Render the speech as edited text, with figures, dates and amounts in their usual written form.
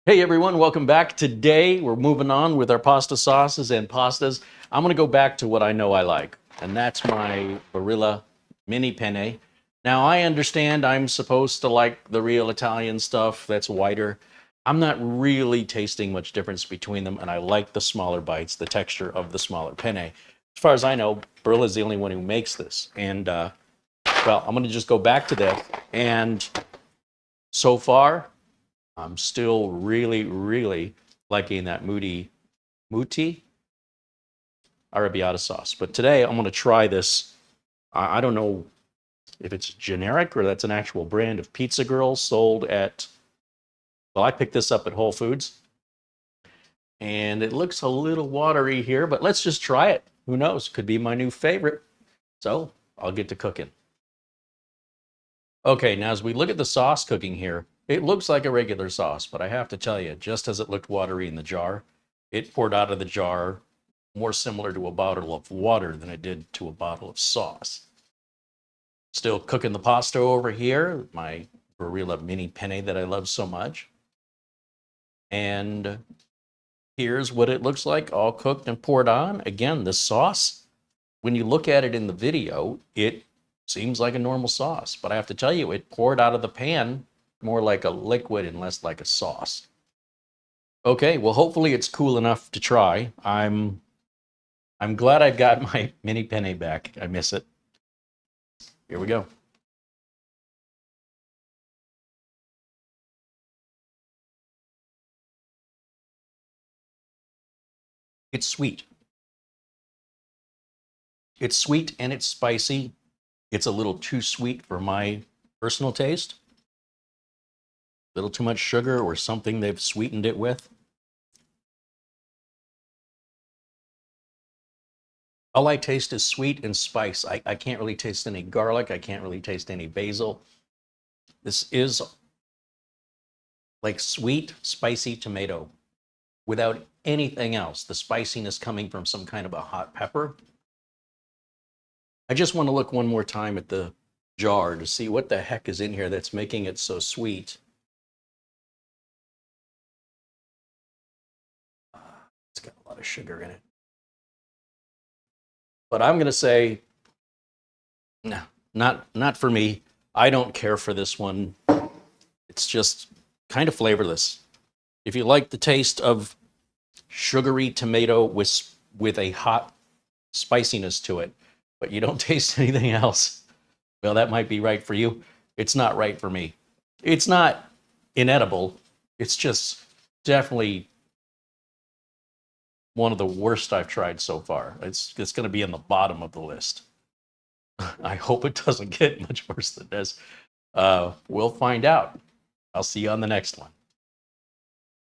Hey everyone, welcome back. Today we're moving on with our pasta sauces and pastas. I'm going to go back to what I know I like, and that's my Barilla mini penne. Now I understand I'm supposed to like the real Italian stuff that's whiter. I'm not really tasting much difference between them, and I like the smaller bites, the texture of the smaller penne. As far as I know, Barilla is the only one who makes this. And well, I'm going to just go back to that. And so far, I'm still really liking that Muti Arrabiata sauce. But today I'm going to try this. I don't know if it's generic or that's an actual brand of pizza girls sold at, well, I picked this up at Whole Foods. And it looks a little watery here, but let's just try it. Who knows? Could be my new favorite. So I'll get to cooking. Okay, now as we look at the sauce cooking here, it looks like a regular sauce, but I have to tell you, just as it looked watery in the jar, it poured out of the jar more similar to a bottle of water than it did to a bottle of sauce. Still cooking the pasta over here, my Barilla mini penne that I love so much. And here's what it looks like, all cooked and poured on. Again, the sauce, when you look at it in the video, it seems like a normal sauce, but I have to tell you, it poured out of the pan more like a liquid and less like a sauce. Okay, well, hopefully it's cool enough to try. I'm glad I've got my mini penne back. I miss it. Here we go. It's sweet. It's sweet and it's spicy. It's a little too sweet for my personal taste. A little too much sugar or something they've sweetened it with. All I taste is sweet and spice. I can't really taste any garlic. I can't really taste any basil. This is like sweet, spicy tomato without anything else. The spiciness coming from some kind of a hot pepper. I just want to look one more time at the jar to see what the heck is in here that's making it so sweet. It's got a lot of sugar in it. But I'm going to say, no, not for me. I don't care for this one. It's just kind of flavorless. If you like the taste of sugary tomato with a hot spiciness to it, but you don't taste anything else, well, that might be right for you. It's not right for me. It's not inedible. It's just definitely one of the worst I've tried so far. It's going to be in the bottom of the list. I hope it doesn't get much worse than this. We'll find out. I'll see you on the next one.